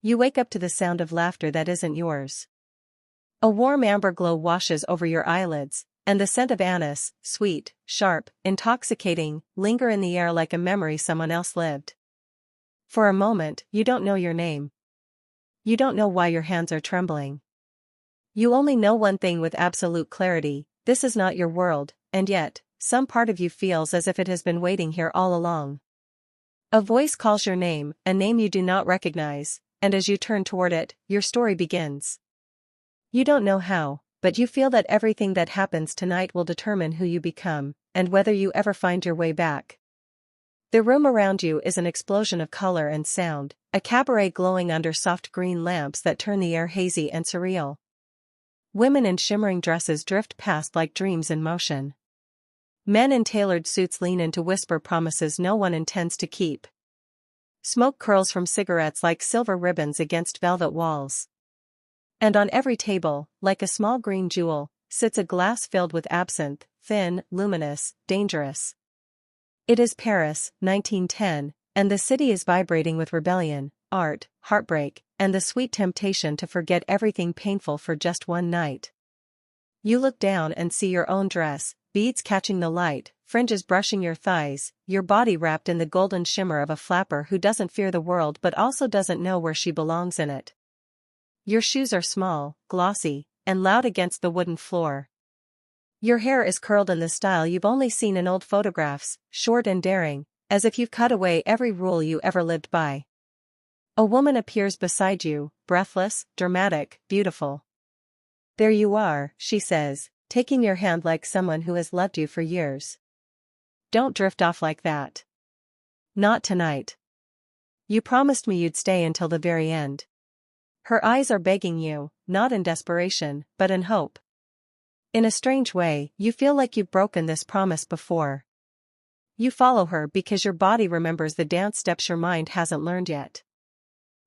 You wake up to the sound of laughter that isn't yours. A warm amber glow washes over your eyelids, and the scent of anise, sweet, sharp, intoxicating, linger in the air like a memory someone else lived. For a moment, you don't know your name. You don't know why your hands are trembling. You only know one thing with absolute clarity: this is not your world, and yet, some part of you feels as if it has been waiting here all along. A voice calls your name, a name you do not recognize, and as you turn toward it, your story begins. You don't know how, but you feel that everything that happens tonight will determine who you become, and whether you ever find your way back. The room around you is an explosion of color and sound, a cabaret glowing under soft green lamps that turn the air hazy and surreal. Women in shimmering dresses drift past like dreams in motion. Men in tailored suits lean in to whisper promises no one intends to keep. Smoke curls from cigarettes like silver ribbons against velvet walls. And on every table, like a small green jewel, sits a glass filled with absinthe, thin, luminous, dangerous. It is Paris, 1910, and the city is vibrating with rebellion, art, heartbreak, and the sweet temptation to forget everything painful for just one night. You look down and see your own dress, beads catching the light, fringes brushing your thighs, your body wrapped in the golden shimmer of a flapper who doesn't fear the world but also doesn't know where she belongs in it. Your shoes are small, glossy, and loud against the wooden floor. Your hair is curled in the style you've only seen in old photographs, short and daring, as if you've cut away every rule you ever lived by. A woman appears beside you, breathless, dramatic, beautiful. "There you are," she says, taking your hand like someone who has loved you for years. "Don't drift off like that. Not tonight. You promised me you'd stay until the very end." Her eyes are begging you, not in desperation, but in hope. In a strange way, you feel like you've broken this promise before. You follow her because your body remembers the dance steps your mind hasn't learned yet.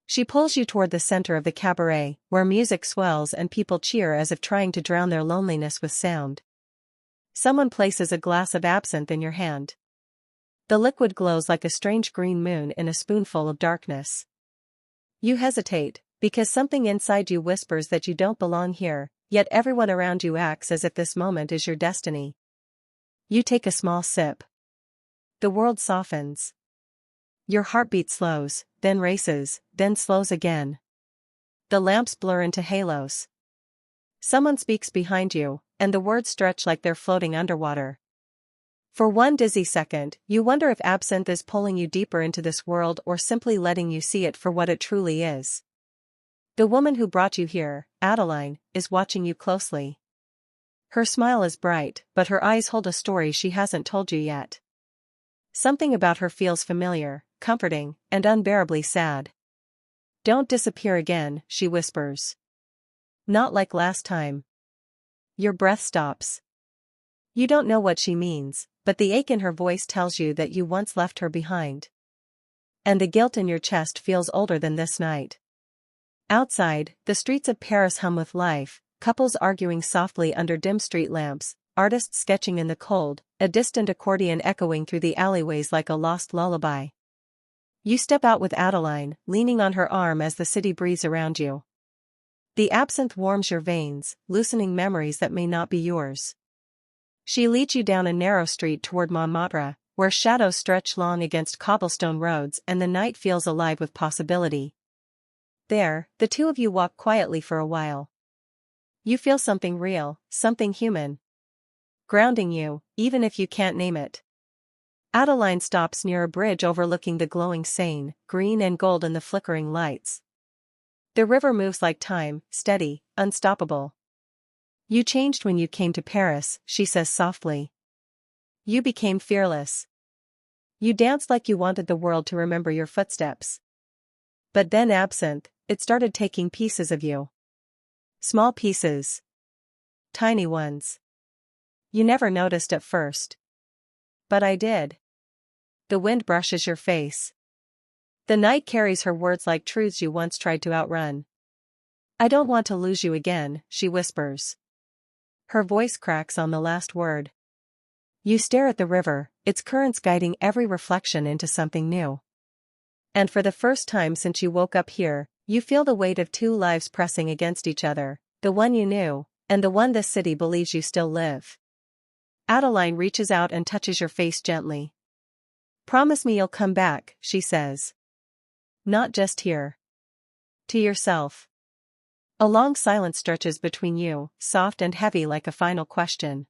She pulls you toward the center of the cabaret, where music swells and people cheer as if trying to drown their loneliness with sound. Someone places a glass of absinthe in your hand. The liquid glows like a strange green moon in a spoonful of darkness. You hesitate, because something inside you whispers that you don't belong here, yet everyone around you acts as if this moment is your destiny. You take a small sip. The world softens. Your heartbeat slows, then races, then slows again. The lamps blur into halos. Someone speaks behind you, and the words stretch like they're floating underwater. For one dizzy second, you wonder if absinthe is pulling you deeper into this world or simply letting you see it for what it truly is. The woman who brought you here, Adeline, is watching you closely. Her smile is bright, but her eyes hold a story she hasn't told you yet. Something about her feels familiar, comforting, and unbearably sad. "Don't disappear again," she whispers. "Not like last time." Your breath stops. You don't know what she means, but the ache in her voice tells you that you once left her behind. And the guilt in your chest feels older than this night. Outside, the streets of Paris hum with life, couples arguing softly under dim street lamps, artists sketching in the cold, a distant accordion echoing through the alleyways like a lost lullaby. You step out with Adeline, leaning on her arm as the city breathes around you. The absinthe warms your veins, loosening memories that may not be yours. She leads you down a narrow street toward Montmartre, where shadows stretch long against cobblestone roads and the night feels alive with possibility. There, the two of you walk quietly for a while. You feel something real, something human. Grounding you, even if you can't name it. Adeline stops near a bridge overlooking the glowing Seine, green and gold in the flickering lights. The river moves like time, steady, unstoppable. "You changed when you came to Paris," she says softly. "You became fearless. You danced like you wanted the world to remember your footsteps. But then absinthe, it started taking pieces of you. Small pieces. Tiny ones. You never noticed at first. But I did." The wind brushes your face. The night carries her words like truths you once tried to outrun. "I don't want to lose you again," she whispers. Her voice cracks on the last word. You stare at the river, its currents guiding every reflection into something new. And for the first time since you woke up here, you feel the weight of two lives pressing against each other, the one you knew, and the one this city believes you still live. Adeline reaches out and touches your face gently. Promise me you'll come back, she says. Not just here. To yourself. A long silence stretches between you, soft and heavy like a final question.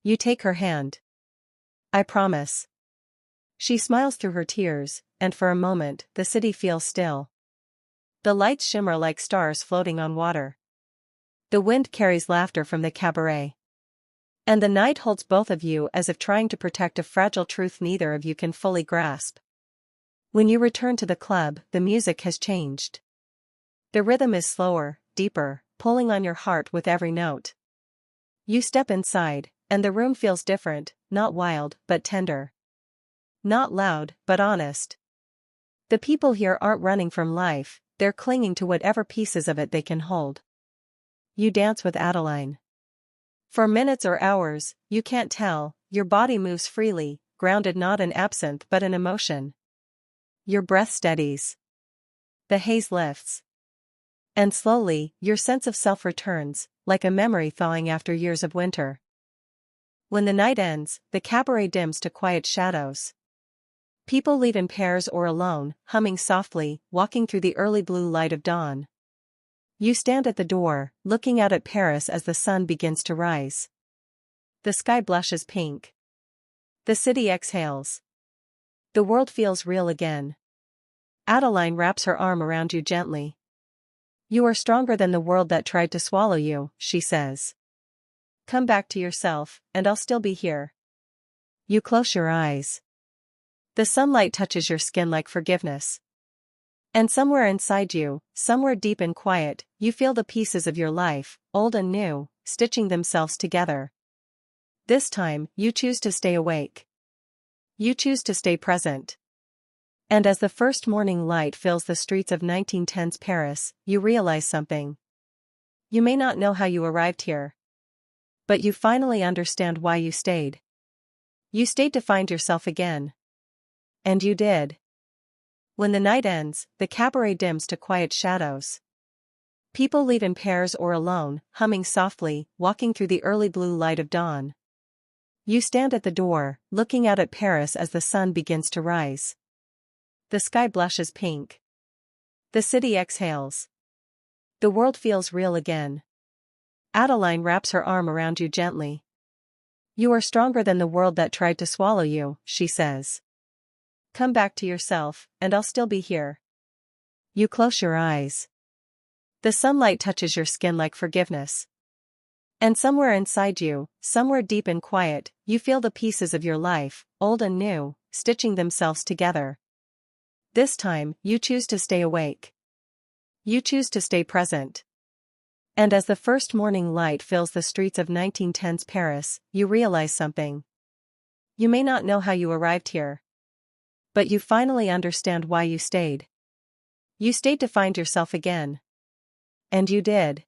You take her hand. I promise. She smiles through her tears, and for a moment, the city feels still. The lights shimmer like stars floating on water. The wind carries laughter from the cabaret. And the night holds both of you as if trying to protect a fragile truth neither of you can fully grasp. When you return to the club, the music has changed. The rhythm is slower, deeper, pulling on your heart with every note. You step inside, and the room feels different, not wild, but tender. Not loud, but honest. The people here aren't running from life, they're clinging to whatever pieces of it they can hold. You dance with Adeline. For minutes or hours, you can't tell, your body moves freely, grounded not in absinthe but in emotion. Your breath steadies. The haze lifts. And slowly, your sense of self returns, like a memory thawing after years of winter. When the night ends, the cabaret dims to quiet shadows. People leave in pairs or alone, humming softly, walking through the early blue light of dawn. You stand at the door, looking out at Paris as the sun begins to rise. The sky blushes pink. The city exhales. The world feels real again. Adeline wraps her arm around you gently. You are stronger than the world that tried to swallow you, she says. Come back to yourself, and I'll still be here. You close your eyes. The sunlight touches your skin like forgiveness. And somewhere inside you, somewhere deep and quiet, you feel the pieces of your life, old and new, stitching themselves together. This time, you choose to stay awake. You choose to stay present. And as the first morning light fills the streets of 1910's Paris, you realize something. You may not know how you arrived here. But you finally understand why you stayed. You stayed to find yourself again. And you did. When the night ends, the cabaret dims to quiet shadows. People leave in pairs or alone, humming softly, walking through the early blue light of dawn. You stand at the door, looking out at Paris as the sun begins to rise. The sky blushes pink. The city exhales. The world feels real again. Adeline wraps her arm around you gently. You are stronger than the world that tried to swallow you, she says. Come back to yourself, and I'll still be here. You close your eyes. The sunlight touches your skin like forgiveness. And somewhere inside you, somewhere deep and quiet, you feel the pieces of your life, old and new, stitching themselves together. This time, you choose to stay awake. You choose to stay present. And as the first morning light fills the streets of 1910's Paris, you realize something. You may not know how you arrived here. But you finally understand why you stayed. You stayed to find yourself again. And you did.